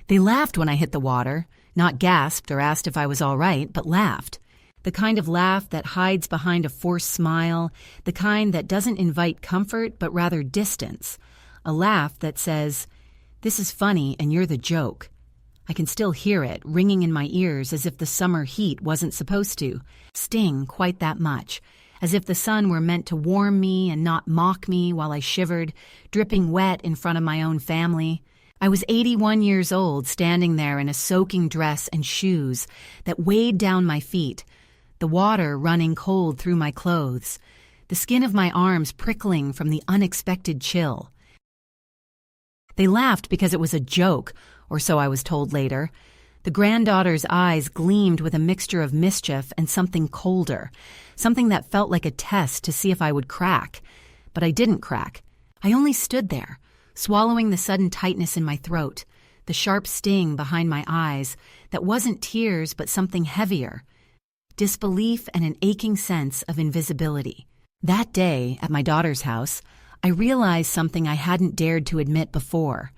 They laughed when I hit the water, not gasped or asked if I was all right, but laughed. The kind of laugh that hides behind a forced smile, the kind that doesn't invite comfort but rather distance. A laugh that says, "This is funny and you're the joke." I can still hear it ringing in my ears as if the summer heat wasn't supposed to sting quite that much, as if the sun were meant to warm me and not mock me while I shivered, dripping wet in front of my own family. I was 81 years old, standing there in a soaking dress and shoes that weighed down my feet, the water running cold through my clothes, the skin of my arms prickling from the unexpected chill. They laughed because it was a joke, or so I was told later. The granddaughter's eyes gleamed with a mixture of mischief and something colder, something that felt like a test to see if I would crack. But I didn't crack. I only stood there, swallowing the sudden tightness in my throat, the sharp sting behind my eyes that wasn't tears but something heavier, disbelief and an aching sense of invisibility. That day, at my daughter's house, I realized something I hadn't dared to admit before.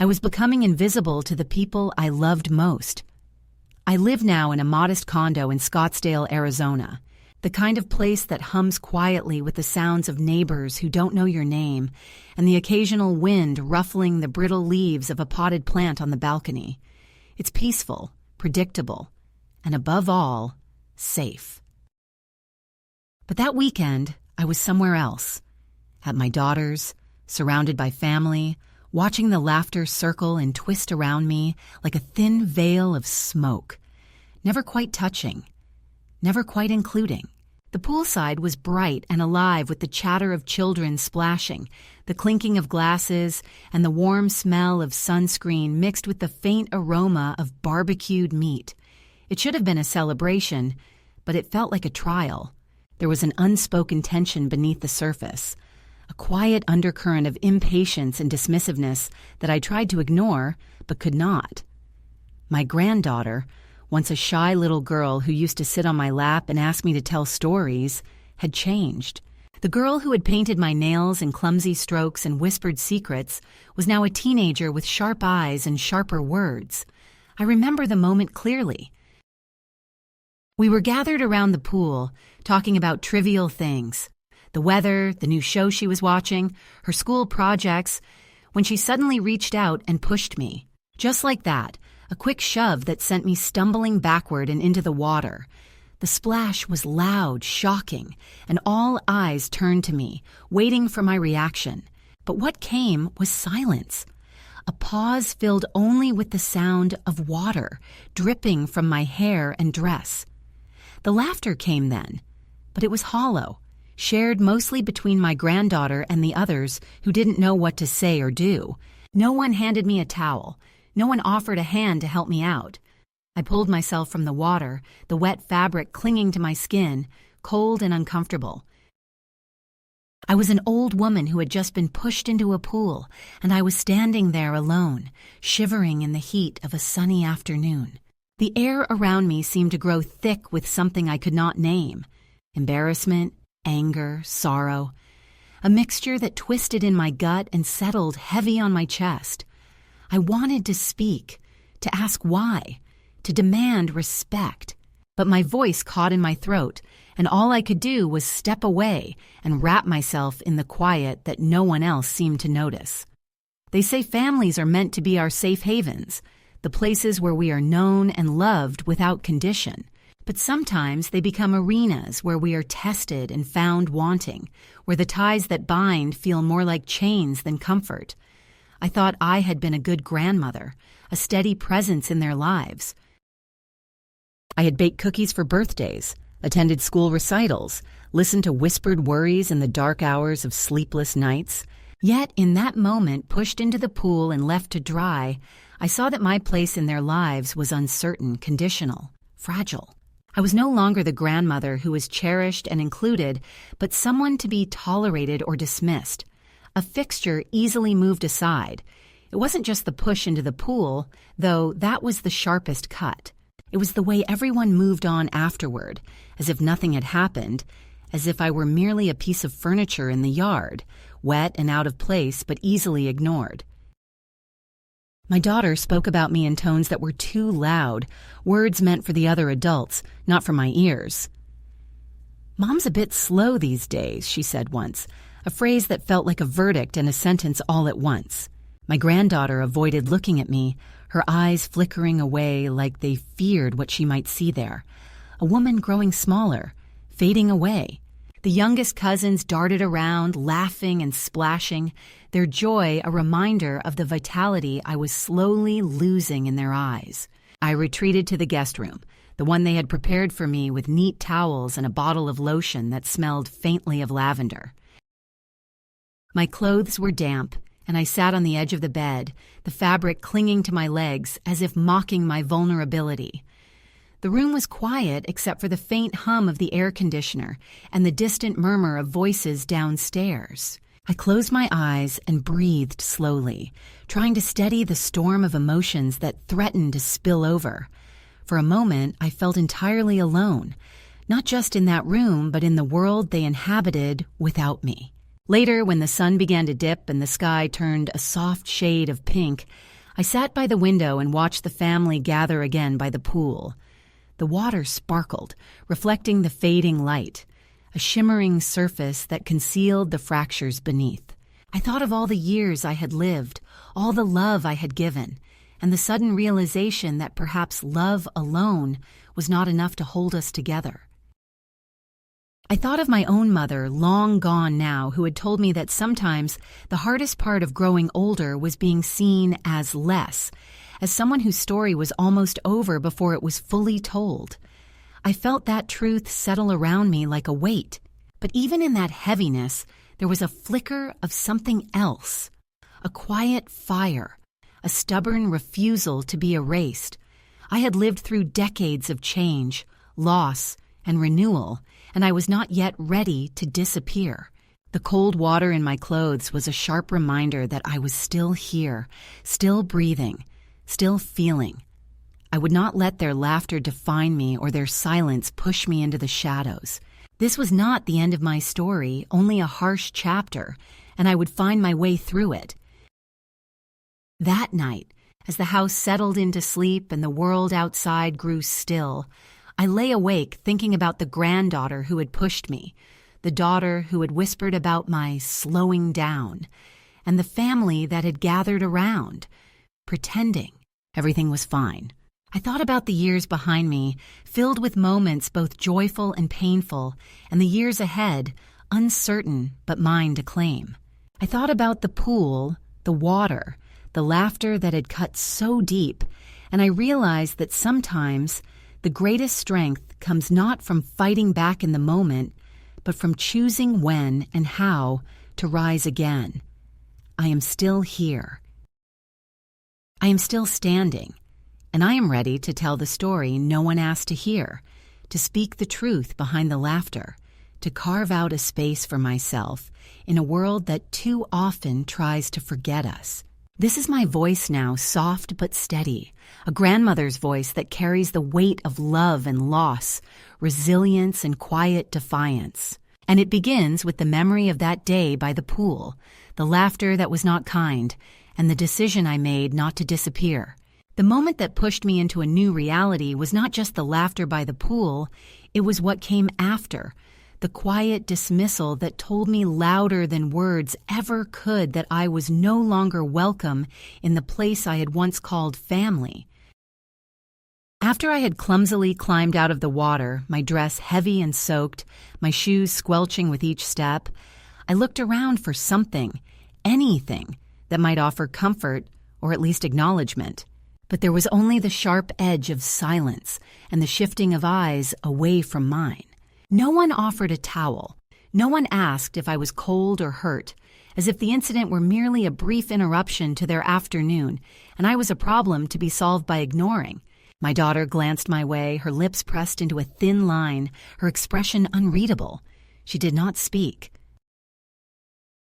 I was becoming invisible to the people I loved most. I live now in a modest condo in Scottsdale, Arizona, the kind of place that hums quietly with the sounds of neighbors who don't know your name and the occasional wind ruffling the brittle leaves of a potted plant on the balcony. It's peaceful, predictable, and above all, safe. But that weekend, I was somewhere else, at my daughter's, surrounded by family, watching the laughter circle and twist around me like a thin veil of smoke, never quite touching, never quite including. The poolside was bright and alive with the chatter of children splashing, the clinking of glasses, and the warm smell of sunscreen mixed with the faint aroma of barbecued meat. It should have been a celebration, but it felt like a trial. There was an unspoken tension beneath the surface, a quiet undercurrent of impatience and dismissiveness that I tried to ignore but could not. My granddaughter, once a shy little girl who used to sit on my lap and ask me to tell stories, had changed. The girl who had painted my nails in clumsy strokes and whispered secrets was now a teenager with sharp eyes and sharper words. I remember the moment clearly. We were gathered around the pool, talking about trivial things. The weather, the new show she was watching, her school projects, when she suddenly reached out and pushed me. Just like that, a quick shove that sent me stumbling backward and into the water. The splash was loud, shocking, and all eyes turned to me, waiting for my reaction. But what came was silence. A pause filled only with the sound of water dripping from my hair and dress. The laughter came then, but it was hollow, shared mostly between my granddaughter and the others who didn't know what to say or do. No one handed me a towel. No one offered a hand to help me out. I pulled myself from the water, the wet fabric clinging to my skin, cold and uncomfortable. I was an old woman who had just been pushed into a pool, and I was standing there alone, shivering in the heat of a sunny afternoon. The air around me seemed to grow thick with something I could not name. Embarrassment, anger, sorrow. A mixture that twisted in my gut and settled heavy on my chest. I wanted to speak, to ask why, to demand respect. But my voice caught in my throat, and all I could do was step away and wrap myself in the quiet that no one else seemed to notice. They say families are meant to be our safe havens, the places where we are known and loved without condition. But sometimes they become arenas where we are tested and found wanting, where the ties that bind feel more like chains than comfort. I thought I had been a good grandmother, a steady presence in their lives. I had baked cookies for birthdays, attended school recitals, listened to whispered worries in the dark hours of sleepless nights. Yet in that moment, pushed into the pool and left to dry, I saw that my place in their lives was uncertain, conditional, fragile. I was no longer the grandmother who was cherished and included, but someone to be tolerated or dismissed. A fixture easily moved aside. It wasn't just the push into the pool, though that was the sharpest cut. It was the way everyone moved on afterward, as if nothing had happened, as if I were merely a piece of furniture in the yard, wet and out of place but easily ignored. My daughter spoke about me in tones that were too loud, words meant for the other adults, not for my ears. "Mom's a bit slow these days," she said once, a phrase that felt like a verdict and a sentence all at once. My granddaughter avoided looking at me, her eyes flickering away like they feared what she might see there. A woman growing smaller, fading away. The youngest cousins darted around, laughing and splashing, their joy a reminder of the vitality I was slowly losing in their eyes. I retreated to the guest room, the one they had prepared for me with neat towels and a bottle of lotion that smelled faintly of lavender. My clothes were damp, and I sat on the edge of the bed, the fabric clinging to my legs as if mocking my vulnerability. The room was quiet except for the faint hum of the air conditioner and the distant murmur of voices downstairs. I closed my eyes and breathed slowly, trying to steady the storm of emotions that threatened to spill over. For a moment, I felt entirely alone, not just in that room, but in the world they inhabited without me. Later, when the sun began to dip and the sky turned a soft shade of pink, I sat by the window and watched the family gather again by the pool. The water sparkled, reflecting the fading light, a shimmering surface that concealed the fractures beneath. I thought of all the years I had lived, all the love I had given, and the sudden realization that perhaps love alone was not enough to hold us together. I thought of my own mother, long gone now, who had told me that sometimes the hardest part of growing older was being seen as less, as someone whose story was almost over before it was fully told. I felt that truth settle around me like a weight. But even in that heaviness, there was a flicker of something else, a quiet fire, a stubborn refusal to be erased. I had lived through decades of change, loss, and renewal, and I was not yet ready to disappear. The cold water in my clothes was a sharp reminder that I was still here, still breathing, still feeling. I would not let their laughter define me or their silence push me into the shadows. This was not the end of my story, only a harsh chapter, and I would find my way through it. That night, as the house settled into sleep and the world outside grew still, I lay awake thinking about the granddaughter who had pushed me, the daughter who had whispered about my slowing down, and the family that had gathered around, pretending everything was fine. I thought about the years behind me, filled with moments both joyful and painful, and the years ahead, uncertain but mine to claim. I thought about the pool, the water, the laughter that had cut so deep, and I realized that sometimes the greatest strength comes not from fighting back in the moment, but from choosing when and how to rise again. I am still here. I am still standing, and I am ready to tell the story no one asked to hear, to speak the truth behind the laughter, to carve out a space for myself in a world that too often tries to forget us. This is my voice now, soft but steady, a grandmother's voice that carries the weight of love and loss, resilience and quiet defiance. And it begins with the memory of that day by the pool, the laughter that was not kind, and the decision I made not to disappear. The moment that pushed me into a new reality was not just the laughter by the pool, it was what came after, the quiet dismissal that told me louder than words ever could that I was no longer welcome in the place I had once called family. After I had clumsily climbed out of the water, my dress heavy and soaked, my shoes squelching with each step, I looked around for something, anything, that might offer comfort or at least acknowledgement. But there was only the sharp edge of silence and the shifting of eyes away from mine. No one offered a towel. No one asked if I was cold or hurt, as if the incident were merely a brief interruption to their afternoon, and I was a problem to be solved by ignoring. My daughter glanced my way, her lips pressed into a thin line, her expression unreadable. She did not speak.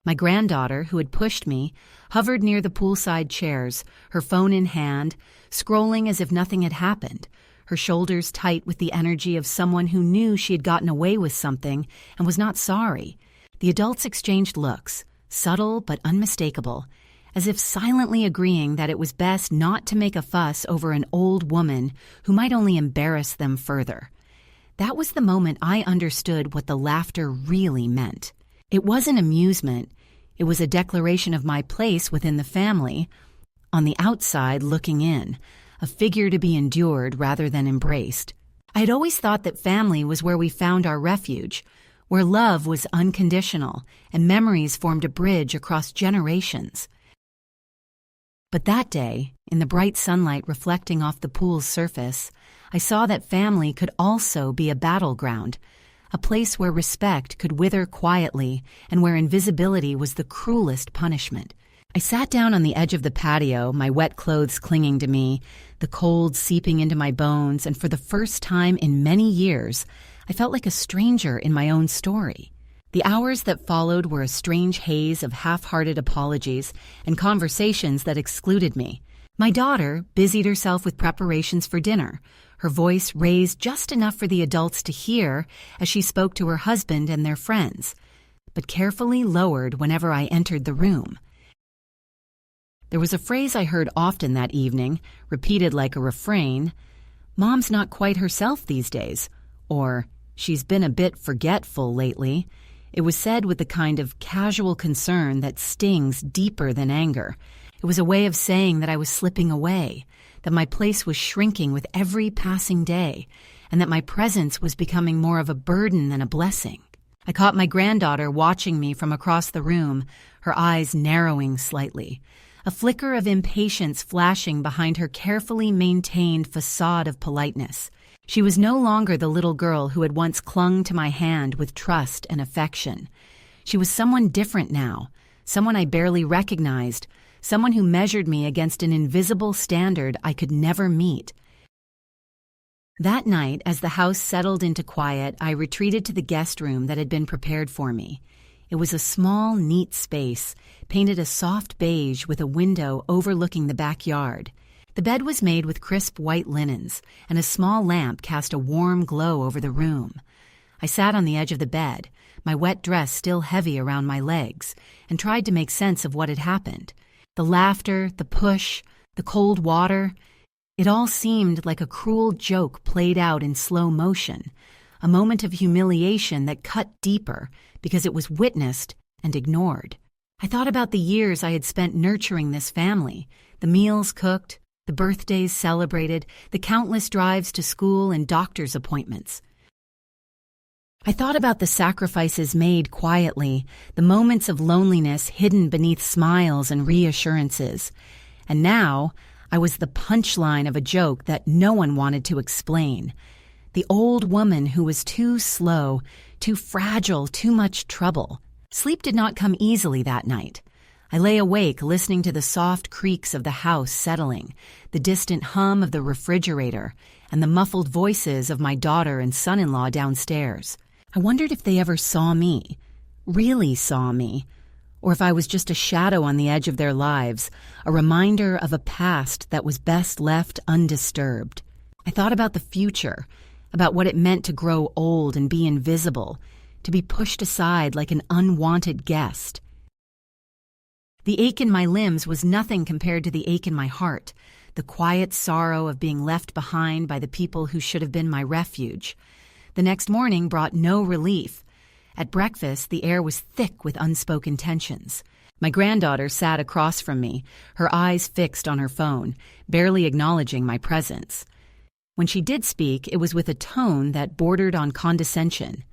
My granddaughter, who had pushed me, hovered near the poolside chairs, her phone in hand, scrolling as if nothing had happened, her shoulders tight with the energy of someone who knew she had gotten away with something and was not sorry. The adults exchanged looks, subtle but unmistakable, as if silently agreeing that it was best not to make a fuss over an old woman who might only embarrass them further. That was the moment I understood what the laughter really meant. It wasn't amusement. It was a declaration of my place within the family, on the outside looking in, a figure to be endured rather than embraced. I had always thought that family was where we found our refuge, where love was unconditional and memories formed a bridge across generations. But that day, in the bright sunlight reflecting off the pool's surface, I saw that family could also be a battleground, a place where respect could wither quietly and where invisibility was the cruelest punishment. I sat down on the edge of the patio, my wet clothes clinging to me, the cold seeping into my bones, and for the first time in many years, I felt like a stranger in my own story. The hours that followed were a strange haze of half-hearted apologies and conversations that excluded me. My daughter busied herself with preparations for dinner, her voice raised just enough for the adults to hear as she spoke to her husband and their friends, but carefully lowered whenever I entered the room. There was a phrase I heard often that evening, repeated like a refrain: "Mom's not quite herself these days," or "She's been a bit forgetful lately." It was said with the kind of casual concern that stings deeper than anger. It was a way of saying that I was slipping away, that my place was shrinking with every passing day, and that my presence was becoming more of a burden than a blessing. I caught my granddaughter watching me from across the room, her eyes narrowing slightly, a flicker of impatience flashing behind her carefully maintained facade of politeness. She was no longer the little girl who had once clung to my hand with trust and affection. She was someone different now, someone I barely recognized, someone who measured me against an invisible standard I could never meet. That night, as the house settled into quiet, I retreated to the guest room that had been prepared for me. It was a small, neat space, painted a soft beige with a window overlooking the backyard. The bed was made with crisp white linens, and a small lamp cast a warm glow over the room. I sat on the edge of the bed, my wet dress still heavy around my legs, and tried to make sense of what had happened. The laughter, the push, the cold water, it all seemed like a cruel joke played out in slow motion, a moment of humiliation that cut deeper because it was witnessed and ignored. I thought about the years I had spent nurturing this family, the meals cooked, the birthdays celebrated, the countless drives to school and doctor's appointments. I thought about the sacrifices made quietly, the moments of loneliness hidden beneath smiles and reassurances. And now, I was the punchline of a joke that no one wanted to explain. The old woman who was too slow, too fragile, too much trouble. Sleep did not come easily that night. I lay awake listening to the soft creaks of the house settling, the distant hum of the refrigerator, and the muffled voices of my daughter and son-in-law downstairs. I wondered if they ever saw me, really saw me, or if I was just a shadow on the edge of their lives, a reminder of a past that was best left undisturbed. I thought about the future, about what it meant to grow old and be invisible, to be pushed aside like an unwanted guest. The ache in my limbs was nothing compared to the ache in my heart, the quiet sorrow of being left behind by the people who should have been my refuge. The next morning brought no relief. At breakfast, the air was thick with unspoken tensions. My granddaughter sat across from me, her eyes fixed on her phone, barely acknowledging my presence. When she did speak, it was with a tone that bordered on condescension.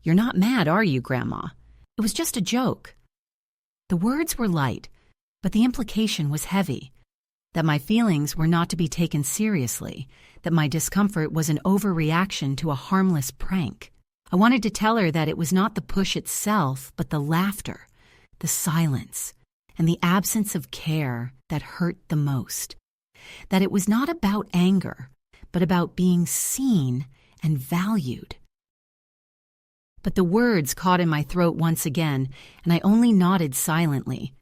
"You're not mad, are you, Grandma? It was just a joke." The words were light, but the implication was heavy, that my feelings were not to be taken seriously, that my discomfort was an overreaction to a harmless prank. I wanted to tell her that it was not the push itself, but the laughter, the silence, and the absence of care that hurt the most. That it was not about anger, but about being seen and valued. But the words caught in my throat once again, and I only nodded silently.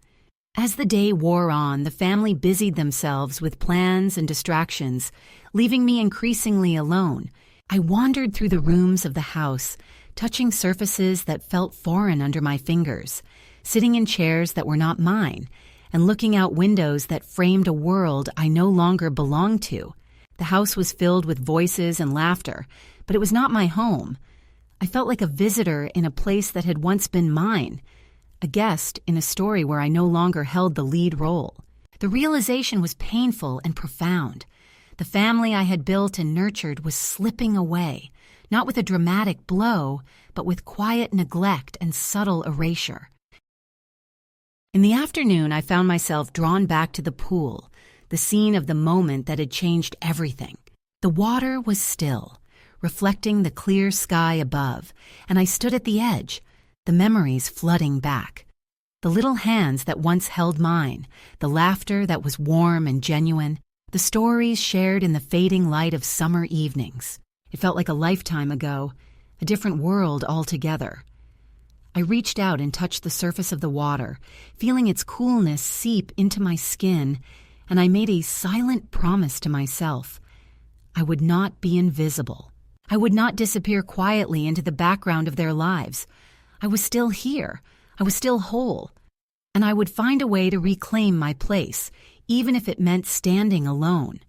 As the day wore on, the family busied themselves with plans and distractions, leaving me increasingly alone. I wandered through the rooms of the house, touching surfaces that felt foreign under my fingers, sitting in chairs that were not mine, and looking out windows that framed a world I no longer belonged to. The house was filled with voices and laughter, but it was not my home. I felt like a visitor in a place that had once been mine, a guest in a story where I no longer held the lead role. The realization was painful and profound. The family I had built and nurtured was slipping away, not with a dramatic blow, but with quiet neglect and subtle erasure. In the afternoon, I found myself drawn back to the pool, the scene of the moment that had changed everything. The water was still, reflecting the clear sky above, and I stood at the edge, the memories flooding back. The little hands that once held mine, the laughter that was warm and genuine, the stories shared in the fading light of summer evenings. It felt like a lifetime ago, a different world altogether. I reached out and touched the surface of the water, feeling its coolness seep into my skin, and I made a silent promise to myself. I would not be invisible. I would not disappear quietly into the background of their lives. I was still here. I was still whole. And I would find a way to reclaim my place, even if it meant standing alone.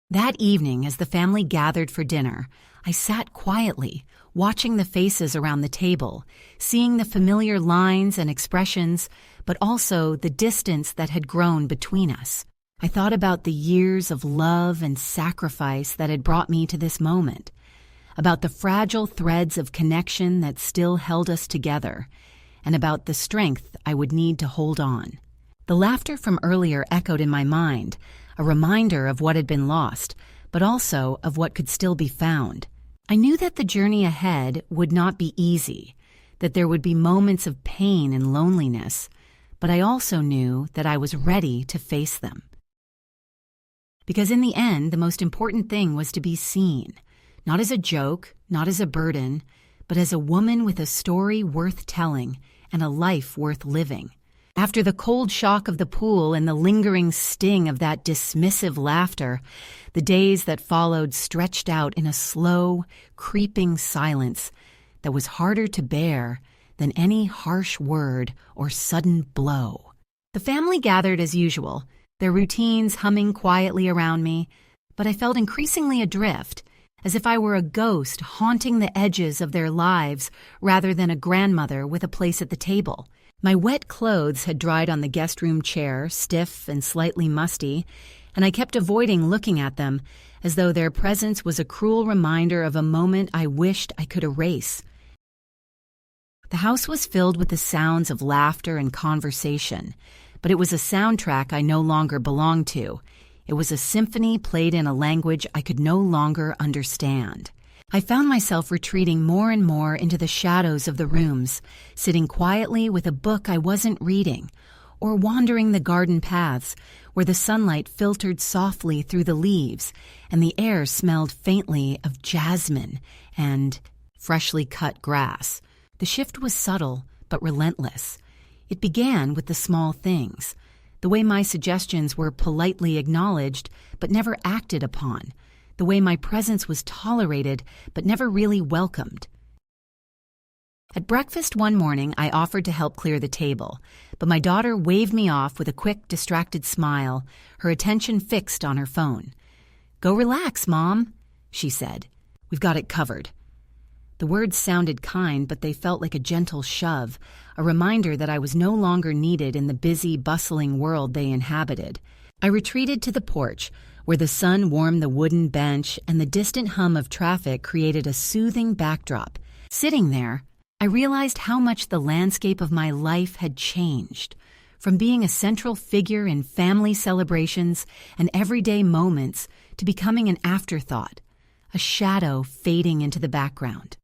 That evening, as the family gathered for dinner, I sat quietly, watching the faces around the table, seeing the familiar lines and expressions, but also the distance that had grown between us. I thought about the years of love and sacrifice that had brought me to this moment, about the fragile threads of connection that still held us together, and about the strength I would need to hold on. The laughter from earlier echoed in my mind, a reminder of what had been lost, but also of what could still be found. I knew that the journey ahead would not be easy, that there would be moments of pain and loneliness, but I also knew that I was ready to face them. Because in the end, the most important thing was to be seen, not as a joke, not as a burden, but as a woman with a story worth telling and a life worth living. After the cold shock of the pool and the lingering sting of that dismissive laughter, the days that followed stretched out in a slow, creeping silence that was harder to bear than any harsh word or sudden blow. The family gathered as usual, their routines humming quietly around me, but I felt increasingly adrift, as if I were a ghost haunting the edges of their lives rather than a grandmother with a place at the table. My wet clothes had dried on the guest room chair, stiff and slightly musty, and I kept avoiding looking at them, as though their presence was a cruel reminder of a moment I wished I could erase. The house was filled with the sounds of laughter and conversation, but it was a soundtrack I no longer belonged to. It was a symphony played in a language I could no longer understand. I found myself retreating more and more into the shadows of the rooms, sitting quietly with a book I wasn't reading, or wandering the garden paths where the sunlight filtered softly through the leaves and the air smelled faintly of jasmine and freshly cut grass. The shift was subtle but relentless. It began with the small things, the way my suggestions were politely acknowledged but never acted upon, the way my presence was tolerated but never really welcomed. At breakfast one morning, I offered to help clear the table, but my daughter waved me off with a quick, distracted smile, her attention fixed on her phone. "Go relax, Mom," she said. "We've got it covered." The words sounded kind, but they felt like a gentle shove, a reminder that I was no longer needed in the busy, bustling world they inhabited. I retreated to the porch, where the sun warmed the wooden bench and the distant hum of traffic created a soothing backdrop. Sitting there, I realized how much the landscape of my life had changed, from being a central figure in family celebrations and everyday moments to becoming an afterthought, a shadow fading into the background.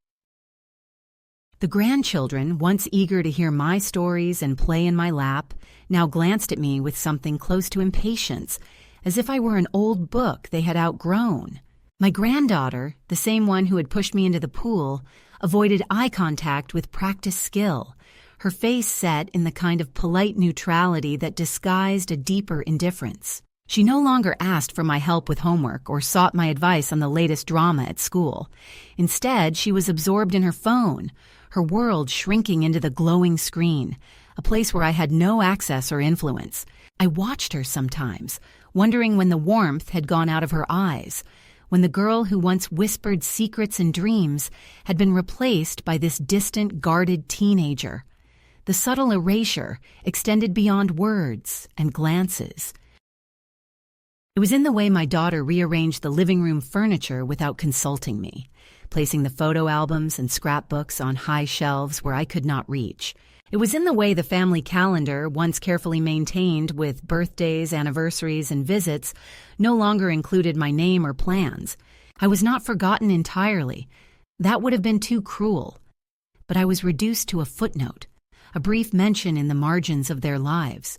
The grandchildren, once eager to hear my stories and play in my lap, now glanced at me with something close to impatience, as if I were an old book they had outgrown. My granddaughter, the same one who had pushed me into the pool, avoided eye contact with practiced skill, her face set in the kind of polite neutrality that disguised a deeper indifference. She no longer asked for my help with homework or sought my advice on the latest drama at school. Instead, she was absorbed in her phone, her world shrinking into the glowing screen, a place where I had no access or influence. I watched her sometimes, wondering when the warmth had gone out of her eyes, when the girl who once whispered secrets and dreams had been replaced by this distant, guarded teenager. The subtle erasure extended beyond words and glances. It was in the way my daughter rearranged the living room furniture without consulting me, placing the photo albums and scrapbooks on high shelves where I could not reach. It was in the way the family calendar, once carefully maintained with birthdays, anniversaries, and visits, no longer included my name or plans. I was not forgotten entirely. That would have been too cruel. But I was reduced to a footnote, a brief mention in the margins of their lives.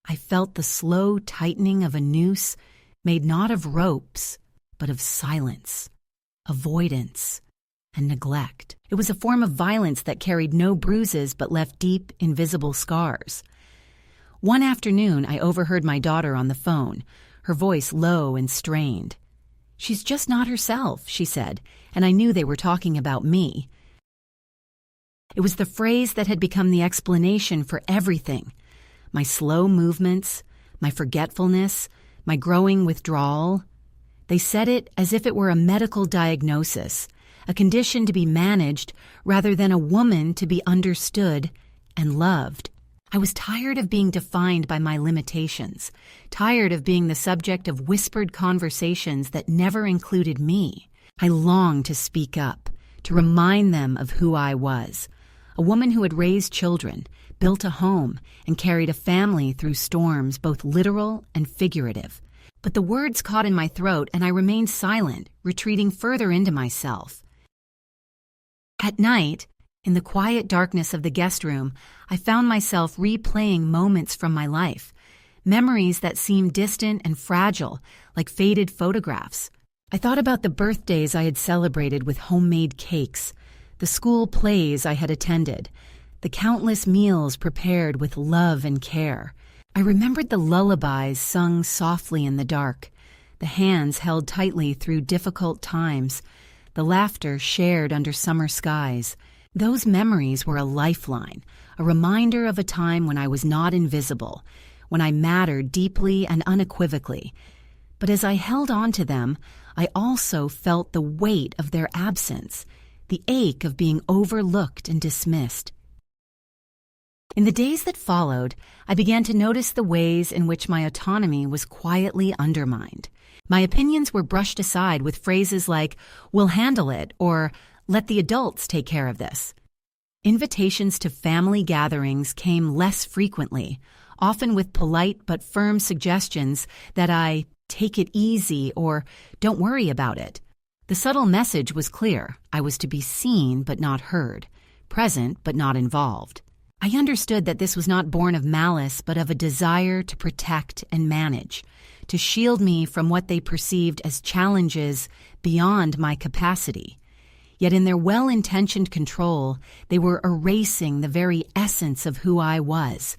I felt the slow tightening of a noose made not of ropes, but of silence, avoidance, and neglect. It was a form of violence that carried no bruises but left deep, invisible scars. One afternoon, I overheard my daughter on the phone, her voice low and strained. "She's just not herself," she said, and I knew they were talking about me. It was the phrase that had become the explanation for everything. My slow movements, my forgetfulness, my growing withdrawal. They said it as if it were a medical diagnosis, a condition to be managed rather than a woman to be understood and loved. I was tired of being defined by my limitations, tired of being the subject of whispered conversations that never included me. I longed to speak up, to remind them of who I was, a woman who had raised children, built a home, and carried a family through storms both literal and figurative. But the words caught in my throat and I remained silent, retreating further into myself. At night, in the quiet darkness of the guest room, I found myself replaying moments from my life, memories that seemed distant and fragile, like faded photographs. I thought about the birthdays I had celebrated with homemade cakes, the school plays I had attended, the countless meals prepared with love and care. I remembered the lullabies sung softly in the dark, the hands held tightly through difficult times, the laughter shared under summer skies. Those memories were a lifeline, a reminder of a time when I was not invisible, when I mattered deeply and unequivocally. But as I held on to them, I also felt the weight of their absence, the ache of being overlooked and dismissed. In the days that followed, I began to notice the ways in which my autonomy was quietly undermined. My opinions were brushed aside with phrases like, "We'll handle it," or "Let the adults take care of this." Invitations to family gatherings came less frequently, often with polite but firm suggestions that I take it easy or don't worry about it. The subtle message was clear. I was to be seen but not heard, present but not involved. I understood that this was not born of malice but of a desire to protect and manage, to shield me from what they perceived as challenges beyond my capacity. Yet in their well-intentioned control, they were erasing the very essence of who I was.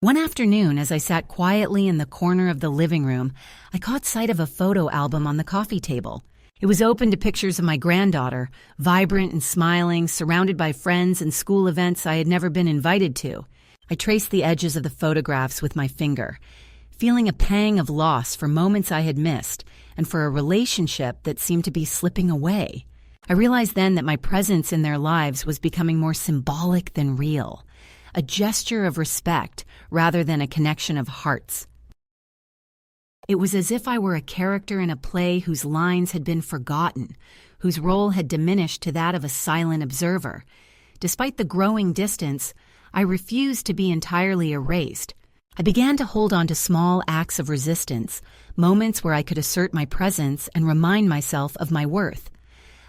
One afternoon, as I sat quietly in the corner of the living room, I caught sight of a photo album on the coffee table. It was open to pictures of my granddaughter, vibrant and smiling, surrounded by friends and school events I had never been invited to. I traced the edges of the photographs with my finger, feeling a pang of loss for moments I had missed and for a relationship that seemed to be slipping away. I realized then that my presence in their lives was becoming more symbolic than real, a gesture of respect rather than a connection of hearts. It was as if I were a character in a play whose lines had been forgotten, whose role had diminished to that of a silent observer. Despite the growing distance, I refused to be entirely erased. I began to hold on to small acts of resistance, moments where I could assert my presence and remind myself of my worth.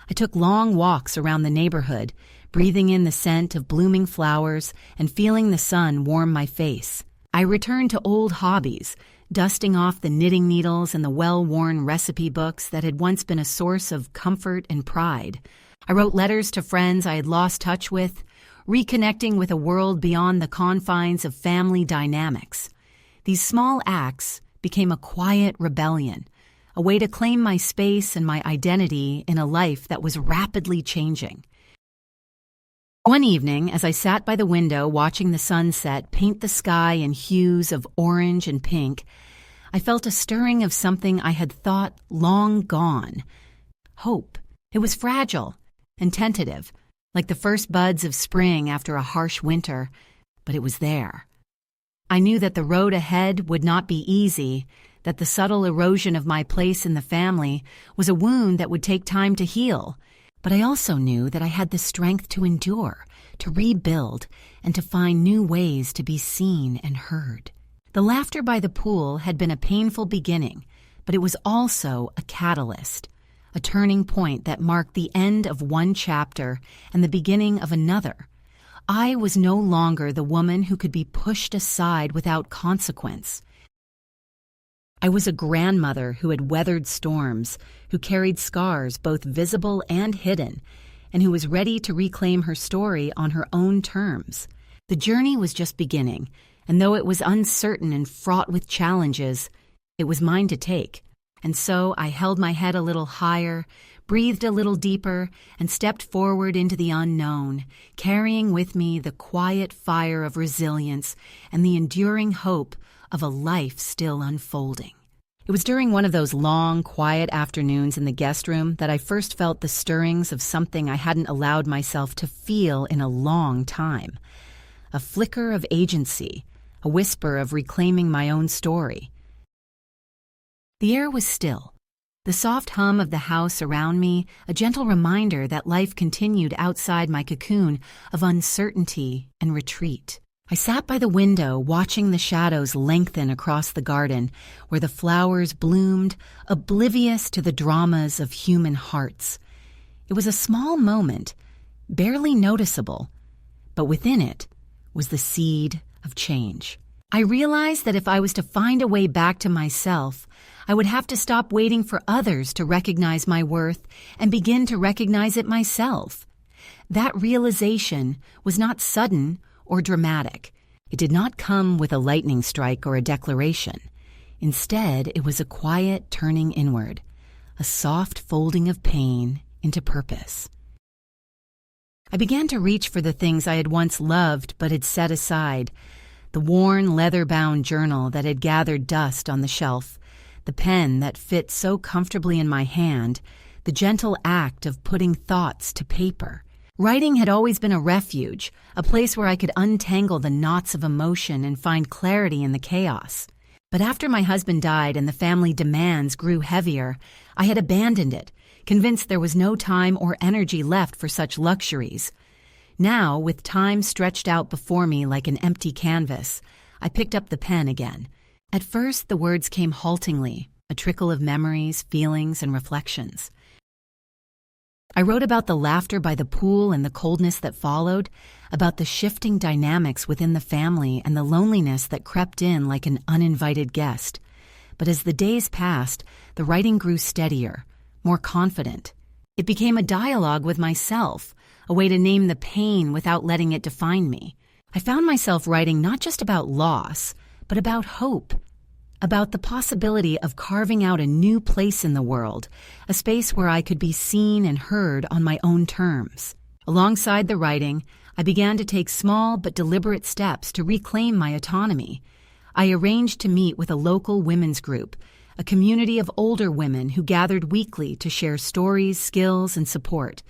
I took long walks around the neighborhood, breathing in the scent of blooming flowers and feeling the sun warm my face. I returned to old hobbies, dusting off the knitting needles and the well-worn recipe books that had once been a source of comfort and pride. I wrote letters to friends I had lost touch with, reconnecting with a world beyond the confines of family dynamics. These small acts became a quiet rebellion, a way to claim my space and my identity in a life that was rapidly changing. One evening, as I sat by the window watching the sunset paint the sky in hues of orange and pink, I felt a stirring of something I had thought long gone. Hope. It was fragile and tentative, like the first buds of spring after a harsh winter, but it was there. I knew that the road ahead would not be easy, that the subtle erosion of my place in the family was a wound that would take time to heal. But I also knew that I had the strength to endure, to rebuild, and to find new ways to be seen and heard. The laughter by the pool had been a painful beginning, but it was also a catalyst, a turning point that marked the end of one chapter and the beginning of another. I was no longer the woman who could be pushed aside without consequence. I was a grandmother who had weathered storms, who carried scars both visible and hidden, and who was ready to reclaim her story on her own terms. The journey was just beginning, and though it was uncertain and fraught with challenges, it was mine to take. And so I held my head a little higher, breathed a little deeper, and stepped forward into the unknown, carrying with me the quiet fire of resilience and the enduring hope of a life still unfolding. It was during one of those long, quiet afternoons in the guest room that I first felt the stirrings of something I hadn't allowed myself to feel in a long time. A flicker of agency, a whisper of reclaiming my own story. The air was still, the soft hum of the house around me, a gentle reminder that life continued outside my cocoon of uncertainty and retreat. I sat by the window watching the shadows lengthen across the garden where the flowers bloomed, oblivious to the dramas of human hearts. It was a small moment, barely noticeable, but within it was the seed of change. I realized that if I was to find a way back to myself, I would have to stop waiting for others to recognize my worth and begin to recognize it myself. That realization was not sudden or dramatic. It did not come with a lightning strike or a declaration. Instead, it was a quiet turning inward, a soft folding of pain into purpose. I began to reach for the things I had once loved but had set aside, the worn leather-bound journal that had gathered dust on the shelf, the pen that fit so comfortably in my hand, the gentle act of putting thoughts to paper. Writing had always been a refuge, a place where I could untangle the knots of emotion and find clarity in the chaos. But after my husband died and the family demands grew heavier, I had abandoned it, convinced there was no time or energy left for such luxuries. Now, with time stretched out before me like an empty canvas, I picked up the pen again. At first, the words came haltingly, a trickle of memories, feelings, and reflections. I wrote about the laughter by the pool and the coldness that followed, about the shifting dynamics within the family and the loneliness that crept in like an uninvited guest. But as the days passed, the writing grew steadier, more confident. It became a dialogue with myself, a way to name the pain without letting it define me. I found myself writing not just about loss, but about hope, about the possibility of carving out a new place in the world, a space where I could be seen and heard on my own terms. Alongside the writing, I began to take small but deliberate steps to reclaim my autonomy. I arranged to meet with a local women's group, a community of older women who gathered weekly to share stories, skills, and support.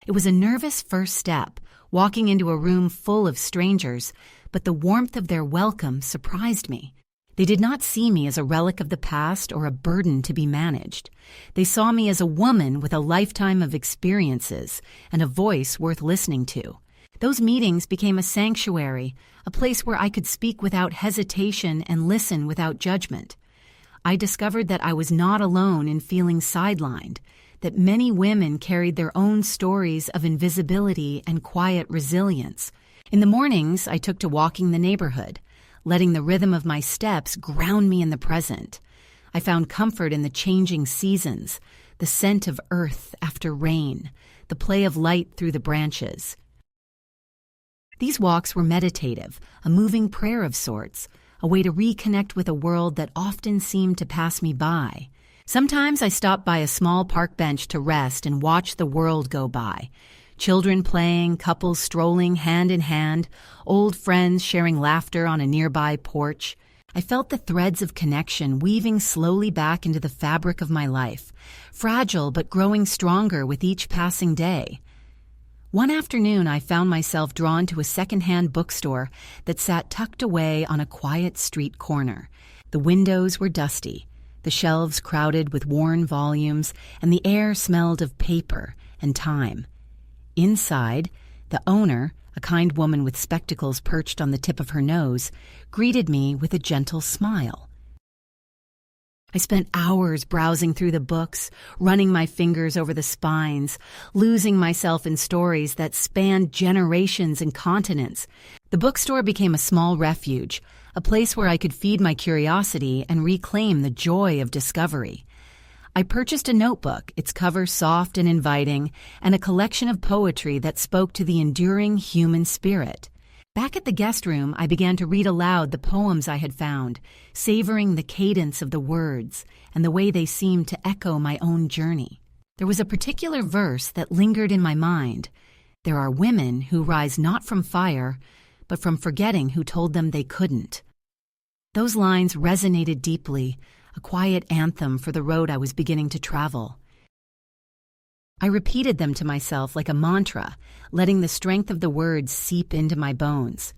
It was a nervous first step, walking into a room full of strangers, but the warmth of their welcome surprised me. They did not see me as a relic of the past or a burden to be managed. They saw me as a woman with a lifetime of experiences and a voice worth listening to. Those meetings became a sanctuary, a place where I could speak without hesitation and listen without judgment. I discovered that I was not alone in feeling sidelined, that many women carried their own stories of invisibility and quiet resilience. In the mornings, I took to walking the neighborhood, letting the rhythm of my steps ground me in the present. I found comfort in the changing seasons, the scent of earth after rain, the play of light through the branches. These walks were meditative, a moving prayer of sorts, a way to reconnect with a world that often seemed to pass me by. Sometimes I stopped by a small park bench to rest and watch the world go by, Children playing, couples strolling hand in hand, old friends sharing laughter on a nearby porch. I felt the threads of connection weaving slowly back into the fabric of my life, fragile but growing stronger with each passing day. One afternoon, I found myself drawn to a secondhand bookstore that sat tucked away on a quiet street corner. The windows were dusty, the shelves crowded with worn volumes, and the air smelled of paper and time. Inside, the owner, a kind woman with spectacles perched on the tip of her nose, greeted me with a gentle smile. I spent hours browsing through the books, running my fingers over the spines, losing myself in stories that spanned generations and continents. The bookstore became a small refuge, a place where I could feed my curiosity and reclaim the joy of discovery. I purchased a notebook, its cover soft and inviting, and a collection of poetry that spoke to the enduring human spirit. Back at the guest room, I began to read aloud the poems I had found, savoring the cadence of the words and the way they seemed to echo my own journey. There was a particular verse that lingered in my mind. There are women who rise not from fire, but from forgetting who told them they couldn't. Those lines resonated deeply, a quiet anthem for the road I was beginning to travel. I repeated them to myself like a mantra, letting the strength of the words seep into my bones.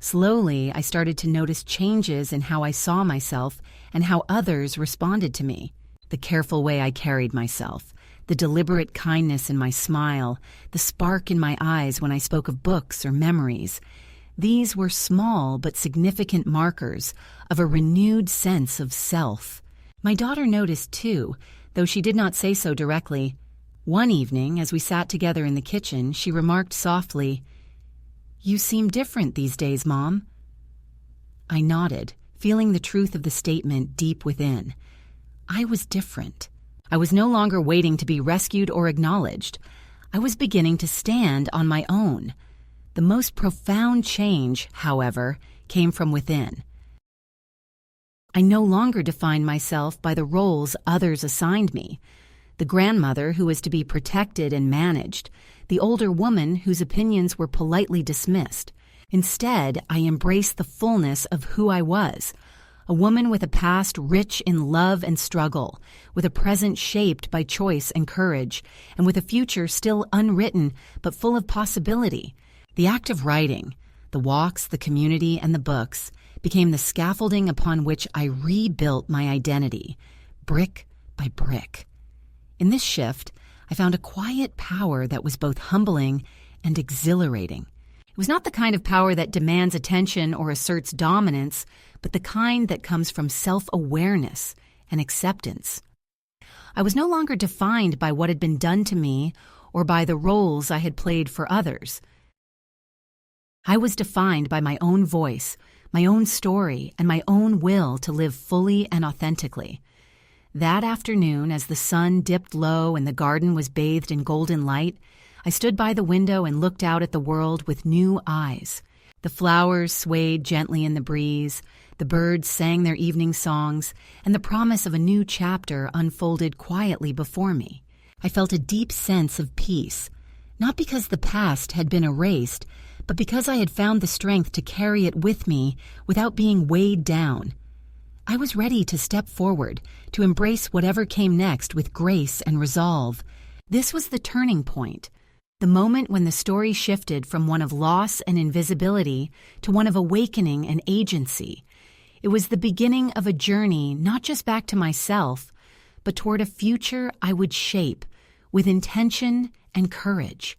Slowly, I started to notice changes in how I saw myself and how others responded to me. The careful way I carried myself, the deliberate kindness in my smile, the spark in my eyes when I spoke of books or memories. These were small but significant markers of a renewed sense of self. My daughter noticed too, though she did not say so directly. One evening, as we sat together in the kitchen, she remarked softly, "You seem different these days, Mom." I nodded, feeling the truth of the statement deep within. I was different. I was no longer waiting to be rescued or acknowledged. I was beginning to stand on my own. The most profound change, however, came from within. I no longer defined myself by the roles others assigned me. The grandmother who was to be protected and managed, the older woman whose opinions were politely dismissed. Instead, I embraced the fullness of who I was, a woman with a past rich in love and struggle, with a present shaped by choice and courage, and with a future still unwritten but full of possibility. The act of writing, the walks, the community, and the books became the scaffolding upon which I rebuilt my identity, brick by brick. In this shift, I found a quiet power that was both humbling and exhilarating. It was not the kind of power that demands attention or asserts dominance, but the kind that comes from self-awareness and acceptance. I was no longer defined by what had been done to me or by the roles I had played for others. I was defined by my own voice, my own story, and my own will to live fully and authentically. That afternoon, as the sun dipped low and the garden was bathed in golden light, I stood by the window and looked out at the world with new eyes. The flowers swayed gently in the breeze, the birds sang their evening songs, and the promise of a new chapter unfolded quietly before me. I felt a deep sense of peace, not because the past had been erased, but because I had found the strength to carry it with me without being weighed down. I was ready to step forward, to embrace whatever came next with grace and resolve. This was the turning point, the moment when the story shifted from one of loss and invisibility to one of awakening and agency. It was the beginning of a journey not just back to myself, but toward a future I would shape with intention and courage.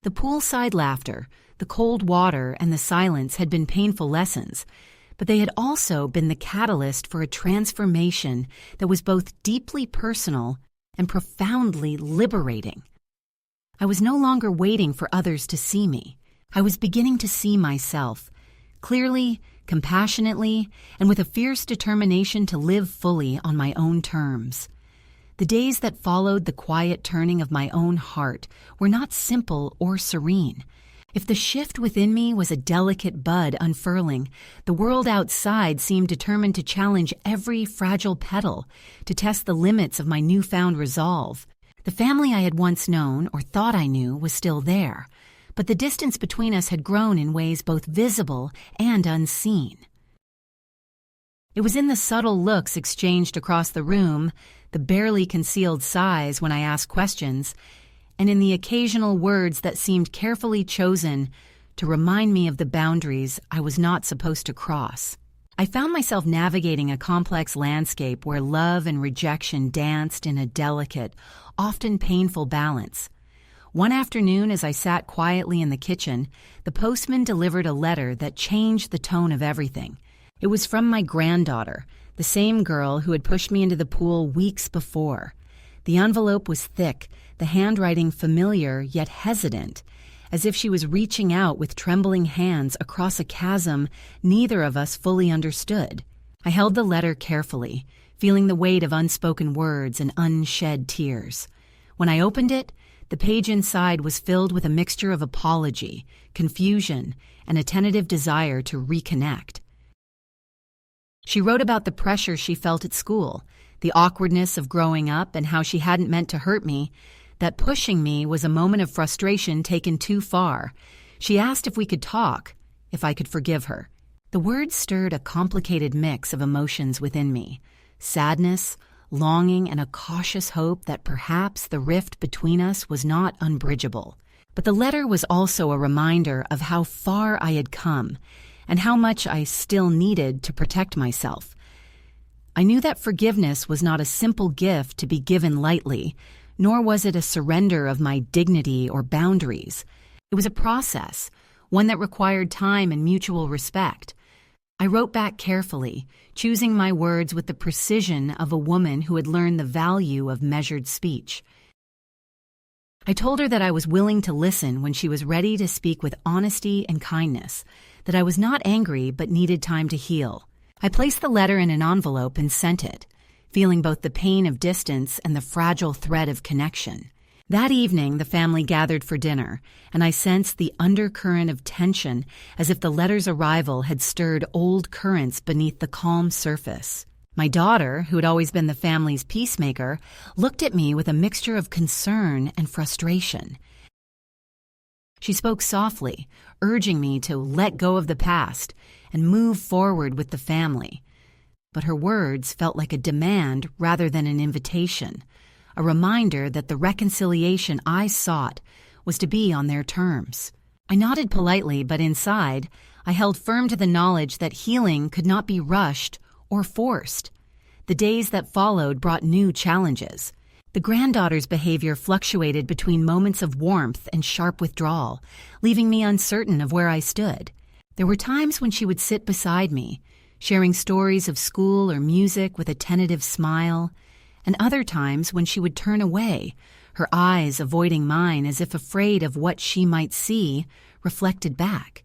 The poolside laughter, the cold water, and the silence had been painful lessons, but they had also been the catalyst for a transformation that was both deeply personal and profoundly liberating. I was no longer waiting for others to see me. I was beginning to see myself, clearly, compassionately, and with a fierce determination to live fully on my own terms. The days that followed the quiet turning of my own heart were not simple or serene. If the shift within me was a delicate bud unfurling, the world outside seemed determined to challenge every fragile petal, to test the limits of my newfound resolve. The family I had once known, or thought I knew, was still there, but the distance between us had grown in ways both visible and unseen. It was in the subtle looks exchanged across the room, the barely concealed sighs when I asked questions, and in the occasional words that seemed carefully chosen to remind me of the boundaries I was not supposed to cross. I found myself navigating a complex landscape where love and rejection danced in a delicate, often painful balance. One afternoon, as I sat quietly in the kitchen, the postman delivered a letter that changed the tone of everything. It was from my granddaughter, the same girl who had pushed me into the pool weeks before. The envelope was thick, the handwriting familiar yet hesitant, as if she was reaching out with trembling hands across a chasm neither of us fully understood. I held the letter carefully, feeling the weight of unspoken words and unshed tears. When I opened it, the page inside was filled with a mixture of apology, confusion, and a tentative desire to reconnect. She wrote about the pressure she felt at school, the awkwardness of growing up, and how she hadn't meant to hurt me, that pushing me was a moment of frustration taken too far. She asked if we could talk, if I could forgive her. The words stirred a complicated mix of emotions within me: sadness, longing, and a cautious hope that perhaps the rift between us was not unbridgeable. But the letter was also a reminder of how far I had come and how much I still needed to protect myself. I knew that forgiveness was not a simple gift to be given lightly, nor was it a surrender of my dignity or boundaries. It was a process, one that required time and mutual respect. I wrote back carefully, choosing my words with the precision of a woman who had learned the value of measured speech. I told her that I was willing to listen when she was ready to speak with honesty and kindness, that I was not angry but needed time to heal. I placed the letter in an envelope and sent it, feeling both the pain of distance and the fragile thread of connection. That evening, the family gathered for dinner, and I sensed the undercurrent of tension as if the letter's arrival had stirred old currents beneath the calm surface. My daughter, who had always been the family's peacemaker, looked at me with a mixture of concern and frustration. She spoke softly, urging me to let go of the past and move forward with the family. But her words felt like a demand rather than an invitation, a reminder that the reconciliation I sought was to be on their terms. I nodded politely, but inside, I held firm to the knowledge that healing could not be rushed or forced. The days that followed brought new challenges. The granddaughter's behavior fluctuated between moments of warmth and sharp withdrawal, leaving me uncertain of where I stood. There were times when she would sit beside me, sharing stories of school or music with a tentative smile, and other times when she would turn away, her eyes avoiding mine as if afraid of what she might see reflected back.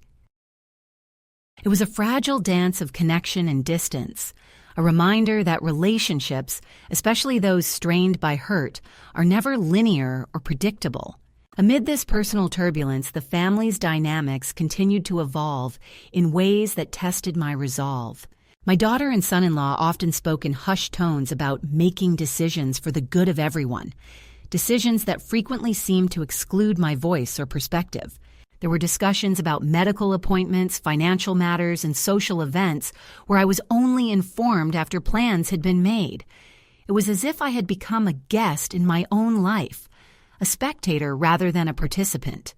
It was a fragile dance of connection and distance, a reminder that relationships, especially those strained by hurt, are never linear or predictable. Amid this personal turbulence, the family's dynamics continued to evolve in ways that tested my resolve. My daughter and son-in-law often spoke in hushed tones about making decisions for the good of everyone, decisions that frequently seemed to exclude my voice or perspective. There were discussions about medical appointments, financial matters, and social events where I was only informed after plans had been made. It was as if I had become a guest in my own life, a spectator rather than a participant.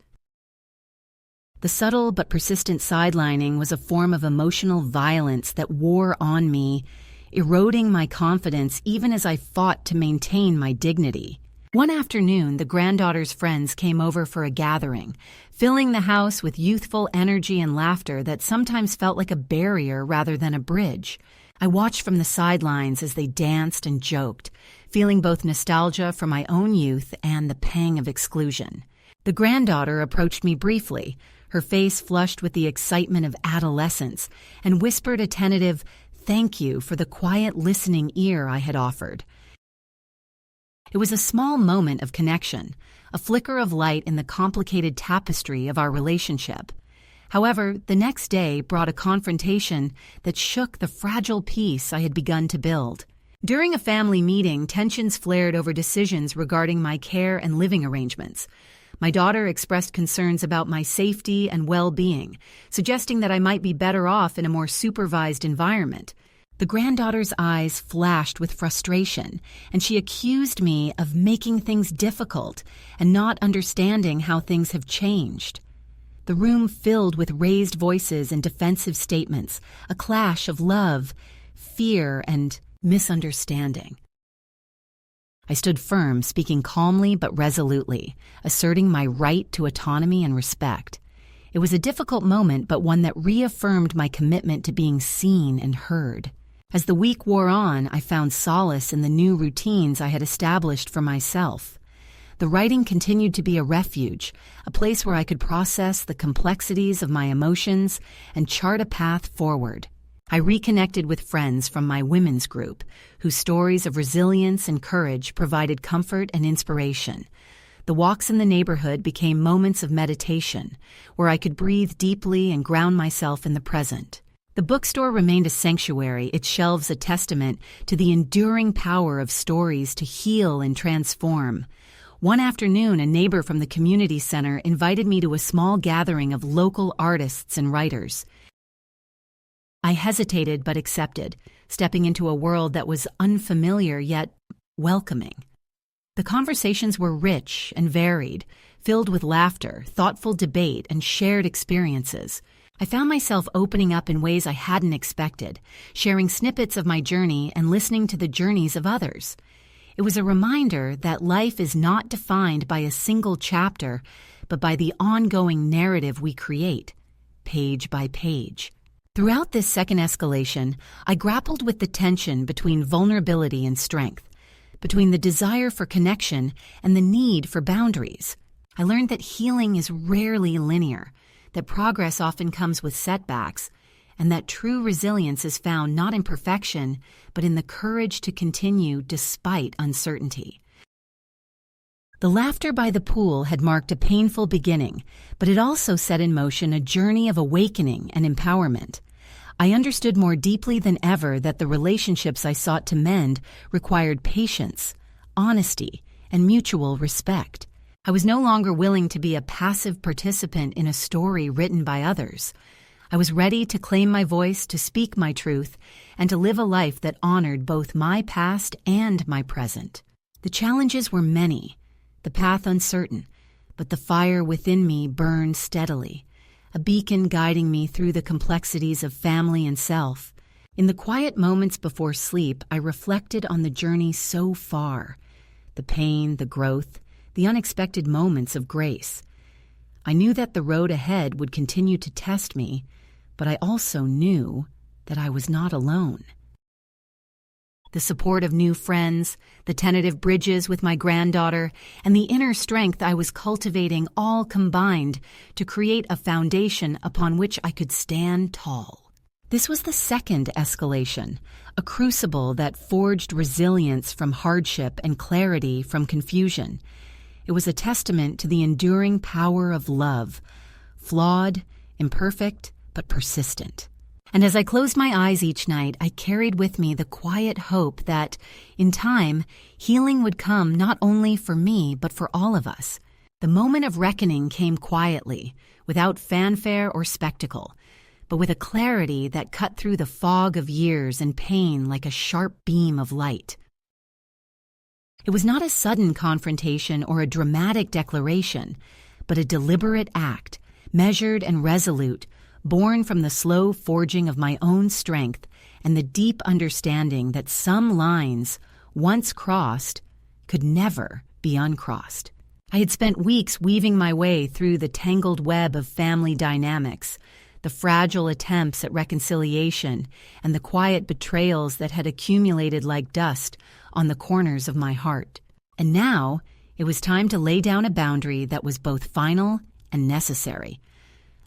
The subtle but persistent sidelining was a form of emotional violence that wore on me, eroding my confidence even as I fought to maintain my dignity. One afternoon, the granddaughter's friends came over for a gathering, filling the house with youthful energy and laughter that sometimes felt like a barrier rather than a bridge. I watched from the sidelines as they danced and joked, feeling both nostalgia for my own youth and the pang of exclusion. The granddaughter approached me briefly, her face flushed with the excitement of adolescence, and whispered a tentative "thank you" for the quiet listening ear I had offered. It was a small moment of connection, a flicker of light in the complicated tapestry of our relationship. However, the next day brought a confrontation that shook the fragile peace I had begun to build. During a family meeting, tensions flared over decisions regarding my care and living arrangements. My daughter expressed concerns about my safety and well-being, suggesting that I might be better off in a more supervised environment. The granddaughter's eyes flashed with frustration, and she accused me of making things difficult and not understanding how things have changed. The room filled with raised voices and defensive statements, a clash of love, fear, and misunderstanding. I stood firm, speaking calmly but resolutely, asserting my right to autonomy and respect. It was a difficult moment, but one that reaffirmed my commitment to being seen and heard. As the week wore on, I found solace in the new routines I had established for myself. The writing continued to be a refuge, a place where I could process the complexities of my emotions and chart a path forward. I reconnected with friends from my women's group, whose stories of resilience and courage provided comfort and inspiration. The walks in the neighborhood became moments of meditation, where I could breathe deeply and ground myself in the present. The bookstore remained a sanctuary, its shelves a testament to the enduring power of stories to heal and transform. One afternoon, a neighbor from the community center invited me to a small gathering of local artists and writers. I hesitated but accepted, stepping into a world that was unfamiliar yet welcoming. The conversations were rich and varied, filled with laughter, thoughtful debate, and shared experiences. I found myself opening up in ways I hadn't expected, sharing snippets of my journey and listening to the journeys of others. It was a reminder that life is not defined by a single chapter, but by the ongoing narrative we create, page by page. Throughout this second escalation, I grappled with the tension between vulnerability and strength, between the desire for connection and the need for boundaries. I learned that healing is rarely linear, that progress often comes with setbacks, and that true resilience is found not in perfection, but in the courage to continue despite uncertainty. The laughter by the pool had marked a painful beginning, but it also set in motion a journey of awakening and empowerment. I understood more deeply than ever that the relationships I sought to mend required patience, honesty, and mutual respect. I was no longer willing to be a passive participant in a story written by others. I was ready to claim my voice, to speak my truth, and to live a life that honored both my past and my present. The challenges were many, the path uncertain, but the fire within me burned steadily, a beacon guiding me through the complexities of family and self. In the quiet moments before sleep, I reflected on the journey so far, the pain, the growth, the unexpected moments of grace. I knew that the road ahead would continue to test me, but I also knew that I was not alone. The support of new friends, the tentative bridges with my granddaughter, and the inner strength I was cultivating all combined to create a foundation upon which I could stand tall. This was the second escalation, a crucible that forged resilience from hardship and clarity from confusion. It was a testament to the enduring power of love, flawed, imperfect, but persistent. And as I closed my eyes each night, I carried with me the quiet hope that, in time, healing would come not only for me, but for all of us. The moment of reckoning came quietly, without fanfare or spectacle, but with a clarity that cut through the fog of years and pain like a sharp beam of light. It was not a sudden confrontation or a dramatic declaration, but a deliberate act, measured and resolute, born from the slow forging of my own strength and the deep understanding that some lines, once crossed, could never be uncrossed. I had spent weeks weaving my way through the tangled web of family dynamics, the fragile attempts at reconciliation, and the quiet betrayals that had accumulated like dust on the corners of my heart. And now, it was time to lay down a boundary that was both final and necessary.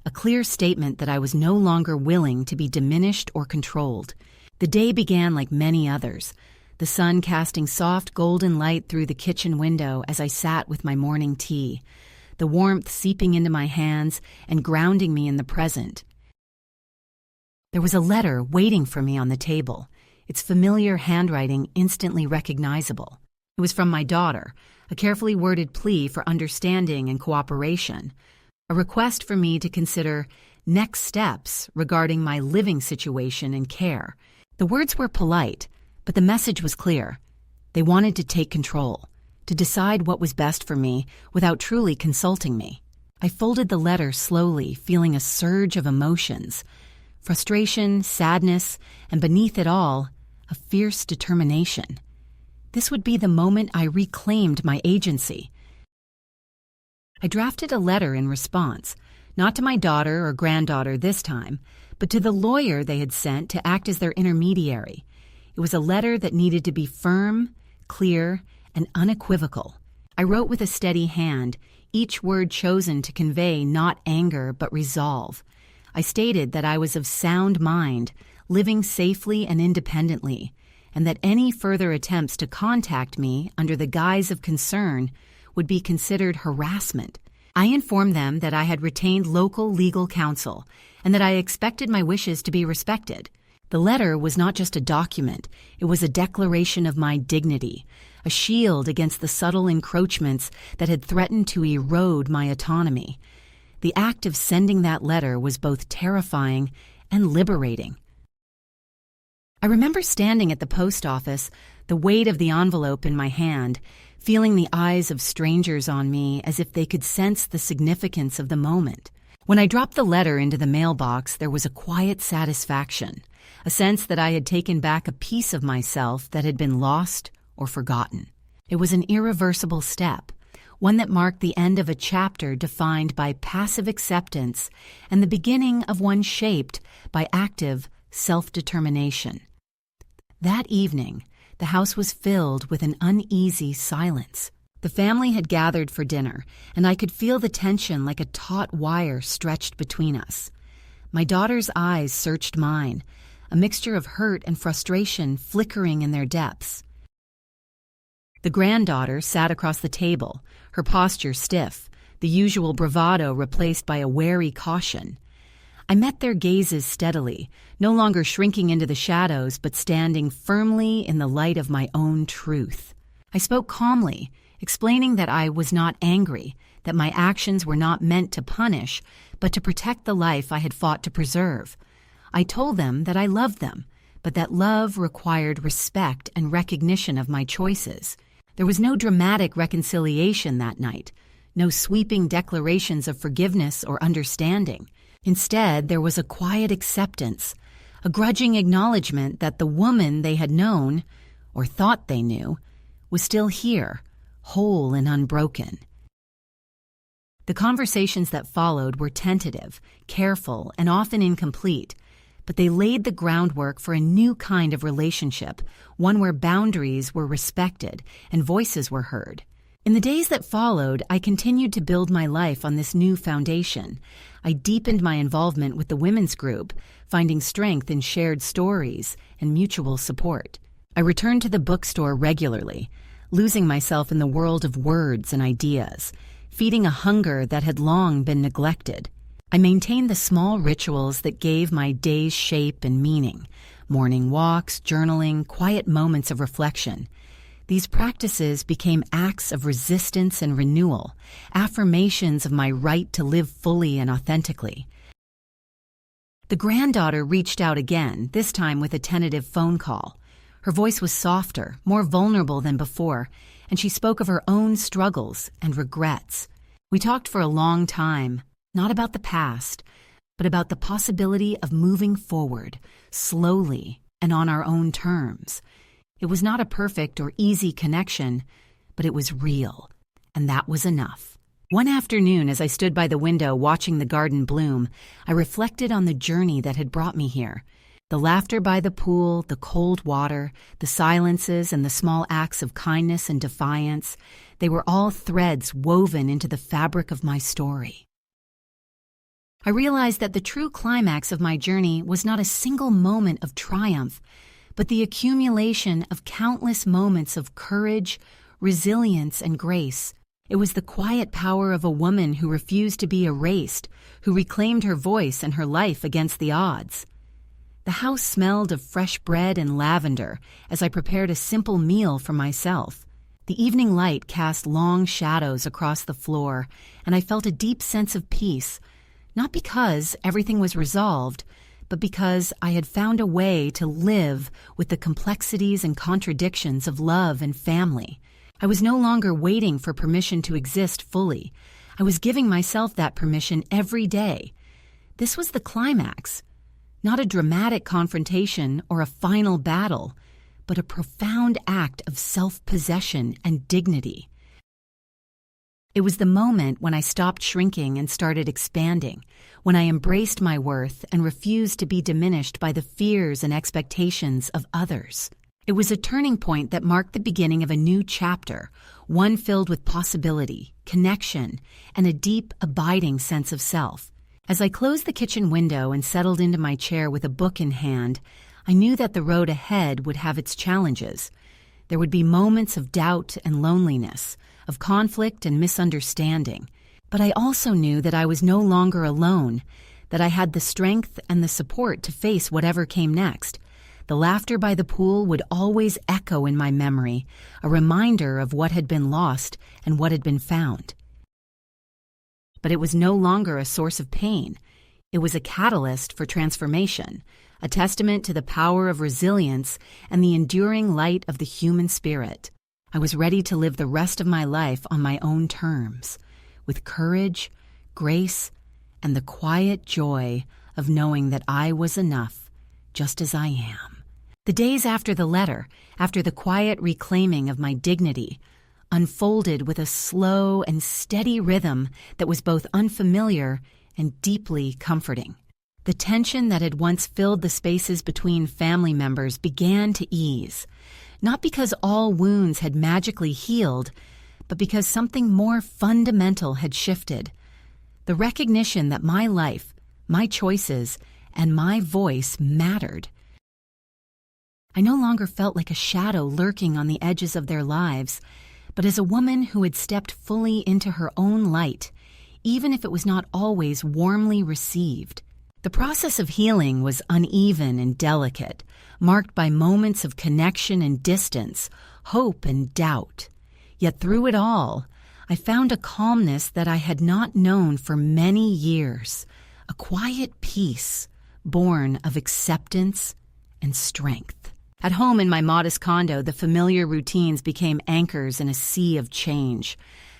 A clear statement that I was no longer willing to be diminished or controlled. The day began like many others, the sun casting soft golden light through the kitchen window as I sat with my morning tea, the warmth seeping into my hands and grounding me in the present. There was a letter waiting for me on the table. its familiar handwriting instantly recognizable. It was from my daughter, a carefully worded plea for understanding and cooperation, a request for me to consider next steps regarding my living situation and care. The words were polite, but the message was clear. They wanted to take control, to decide what was best for me without truly consulting me. I folded the letter slowly, feeling a surge of emotions: frustration, sadness, and beneath it all, a fierce determination. This would be the moment I reclaimed my agency. I drafted a letter in response, not to my daughter or granddaughter this time, but to the lawyer they had sent to act as their intermediary. It was a letter that needed to be firm, clear, and unequivocal. I wrote with a steady hand, each word chosen to convey not anger but resolve. I stated that I was of sound mind, living safely and independently, and that any further attempts to contact me under the guise of concern would be considered harassment. I informed them that I had retained local legal counsel and that I expected my wishes to be respected. The letter was not just a document, it was a declaration of my dignity, a shield against the subtle encroachments that had threatened to erode my autonomy. The act of sending that letter was both terrifying and liberating. I remember standing at the post office, the weight of the envelope in my hand, feeling the eyes of strangers on me as if they could sense the significance of the moment. When I dropped the letter into the mailbox, there was a quiet satisfaction, a sense that I had taken back a piece of myself that had been lost or forgotten. It was an irreversible step, one that marked the end of a chapter defined by passive acceptance and the beginning of one shaped by active self-determination. That evening, the house was filled with an uneasy silence. The family had gathered for dinner, and I could feel the tension like a taut wire stretched between us. My daughter's eyes searched mine, a mixture of hurt and frustration flickering in their depths. The granddaughter sat across the table, her posture stiff, the usual bravado replaced by a wary caution. I met their gazes steadily, no longer shrinking into the shadows but standing firmly in the light of my own truth. I spoke calmly, explaining that I was not angry, that my actions were not meant to punish, but to protect the life I had fought to preserve. I told them that I loved them, but that love required respect and recognition of my choices. There was no dramatic reconciliation that night, no sweeping declarations of forgiveness or understanding. Instead, there was a quiet acceptance, a grudging acknowledgement that the woman they had known, or thought they knew, was still here, whole and unbroken. The conversations that followed were tentative, careful, and often incomplete, but they laid the groundwork for a new kind of relationship, one where boundaries were respected and voices were heard. In the days that followed, I continued to build my life on this new foundation. I deepened my involvement with the women's group, finding strength in shared stories and mutual support. I returned to the bookstore regularly, losing myself in the world of words and ideas, feeding a hunger that had long been neglected. I maintained the small rituals that gave my days shape and meaning: morning walks, journaling, quiet moments of reflection. These practices became acts of resistance and renewal, affirmations of my right to live fully and authentically. The granddaughter reached out again, this time with a tentative phone call. Her voice was softer, more vulnerable than before, and she spoke of her own struggles and regrets. We talked for a long time, not about the past, but about the possibility of moving forward, slowly and on our own terms. It was not a perfect or easy connection, but it was real, and that was enough. One afternoon, as I stood by the window watching the garden bloom, I reflected on the journey that had brought me here. The laughter by the pool, the cold water, the silences, and the small acts of kindness and defiance, they were all threads woven into the fabric of my story. I realized that the true climax of my journey was not a single moment of triumph, but the accumulation of countless moments of courage, resilience, and grace. It was the quiet power of a woman who refused to be erased, who reclaimed her voice and her life against the odds. The house smelled of fresh bread and lavender as I prepared a simple meal for myself. The evening light cast long shadows across the floor, and I felt a deep sense of peace, not because everything was resolved, but because I had found a way to live with the complexities and contradictions of love and family. I was no longer waiting for permission to exist fully. I was giving myself that permission every day. This was the climax. Not a dramatic confrontation or a final battle, but a profound act of self-possession and dignity. It was the moment when I stopped shrinking and started expanding, when I embraced my worth and refused to be diminished by the fears and expectations of others. It was a turning point that marked the beginning of a new chapter, one filled with possibility, connection, and a deep, abiding sense of self. As I closed the kitchen window and settled into my chair with a book in hand, I knew that the road ahead would have its challenges. There would be moments of doubt and loneliness, of conflict and misunderstanding. But I also knew that I was no longer alone, that I had the strength and the support to face whatever came next. The laughter by the pool would always echo in my memory, a reminder of what had been lost and what had been found. But it was no longer a source of pain. It was a catalyst for transformation, a testament to the power of resilience and the enduring light of the human spirit. I was ready to live the rest of my life on my own terms, with courage, grace, and the quiet joy of knowing that I was enough, just as I am. The days after the letter, after the quiet reclaiming of my dignity, unfolded with a slow and steady rhythm that was both unfamiliar and deeply comforting. The tension that had once filled the spaces between family members began to ease, not because all wounds had magically healed, but because something more fundamental had shifted. The recognition that my life, my choices, and my voice mattered. I no longer felt like a shadow lurking on the edges of their lives, but as a woman who had stepped fully into her own light, even if it was not always warmly received. The process of healing was uneven and delicate, marked by moments of connection and distance, hope and doubt. Yet through it all, I found a calmness that I had not known for many years, a quiet peace born of acceptance and strength. At home in my modest condo, the familiar routines became anchors in a sea of change.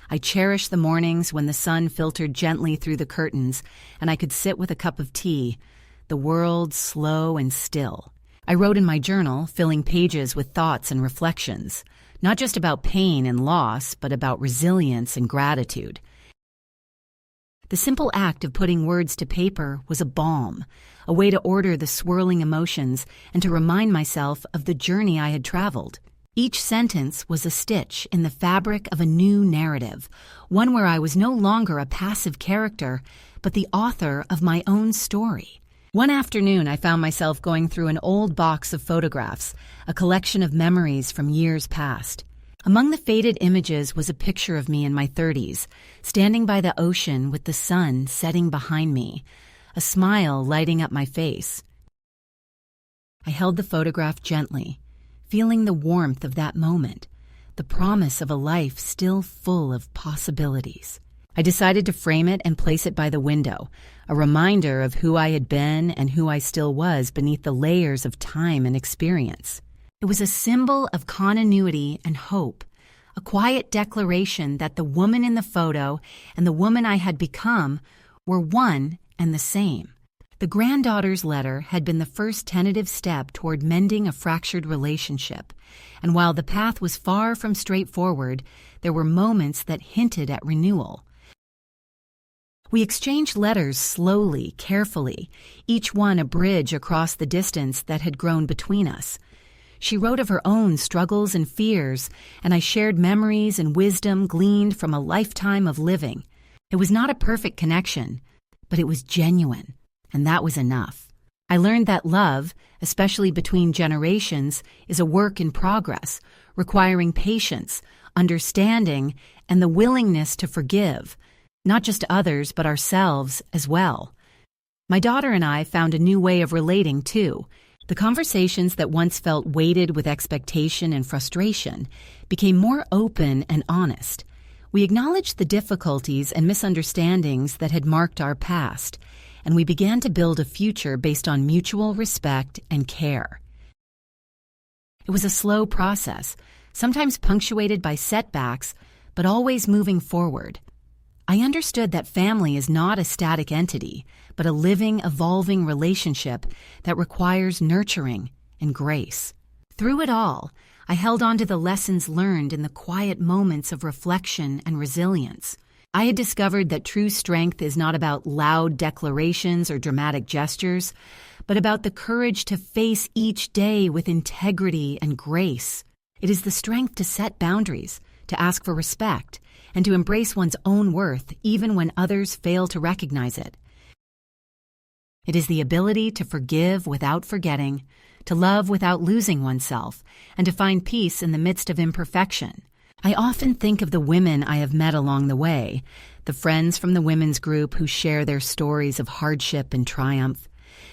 I cherished the mornings when the sun filtered gently through the curtains and I could sit with a cup of tea, the world slow and still. I wrote in my journal, filling pages with thoughts and reflections, not just about pain and loss, but about resilience and gratitude. The simple act of putting words to paper was a balm, a way to order the swirling emotions and to remind myself of the journey I had traveled. Each sentence was a stitch in the fabric of a new narrative, one where I was no longer a passive character, but the author of my own story. One afternoon, I found myself going through an old box of photographs, a collection of memories from years past. Among the faded images was a picture of me in my 30s, standing by the ocean with the sun setting behind me, a smile lighting up my face. I held the photograph gently, feeling the warmth of that moment, the promise of a life still full of possibilities. I decided to frame it and place it by the window, a reminder of who I had been and who I still was beneath the layers of time and experience. It was a symbol of continuity and hope, a quiet declaration that the woman in the photo and the woman I had become were one and the same. The granddaughter's letter had been the first tentative step toward mending a fractured relationship, and while the path was far from straightforward, there were moments that hinted at renewal. We exchanged letters slowly, carefully, each one a bridge across the distance that had grown between us. She wrote of her own struggles and fears, and I shared memories and wisdom gleaned from a lifetime of living. It was not a perfect connection, but it was genuine, and that was enough. I learned that love, especially between generations, is a work in progress, requiring patience, understanding, and the willingness to forgive, not just others, but ourselves as well. My daughter and I found a new way of relating, too. The conversations that once felt weighted with expectation and frustration became more open and honest. We acknowledged the difficulties and misunderstandings that had marked our past, and we began to build a future based on mutual respect and care. It was a slow process, sometimes punctuated by setbacks, but always moving forward. I understood that family is not a static entity, but a living, evolving relationship that requires nurturing and grace. Through it all, I held on to the lessons learned in the quiet moments of reflection and resilience. I had discovered that true strength is not about loud declarations or dramatic gestures, but about the courage to face each day with integrity and grace. It is the strength to set boundaries, to ask for respect, and to embrace one's own worth even when others fail to recognize it. It is the ability to forgive without forgetting, to love without losing oneself, and to find peace in the midst of imperfection. I often think of the women I have met along the way, the friends from the women's group who share their stories of hardship and triumph.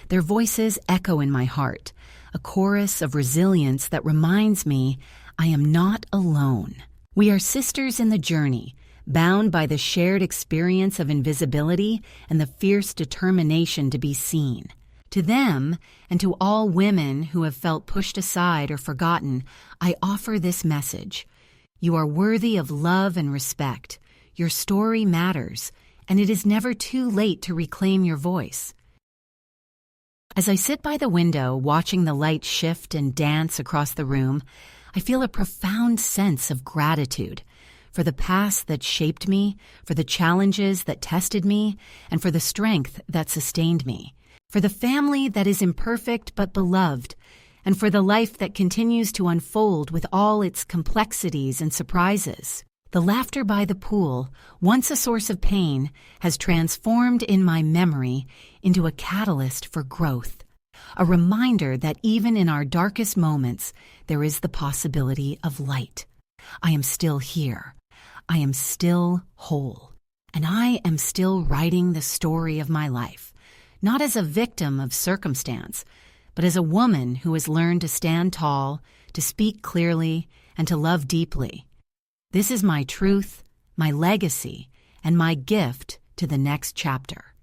Their voices echo in my heart, a chorus of resilience that reminds me I am not alone. We are sisters in the journey, bound by the shared experience of invisibility and the fierce determination to be seen. To them, and to all women who have felt pushed aside or forgotten, I offer this message. You are worthy of love and respect. Your story matters, and it is never too late to reclaim your voice. As I sit by the window watching the light shift and dance across the room, I feel a profound sense of gratitude for the past that shaped me, for the challenges that tested me, and for the strength that sustained me, for the family that is imperfect but beloved, and for the life that continues to unfold with all its complexities and surprises. The laughter by the pool, once a source of pain, has transformed in my memory into a catalyst for growth, a reminder that even in our darkest moments, there is the possibility of light. I am still here. I am still whole. And I am still writing the story of my life, not as a victim of circumstance, but as a woman who has learned to stand tall, to speak clearly, and to love deeply. This is my truth, my legacy, and my gift to the next chapter.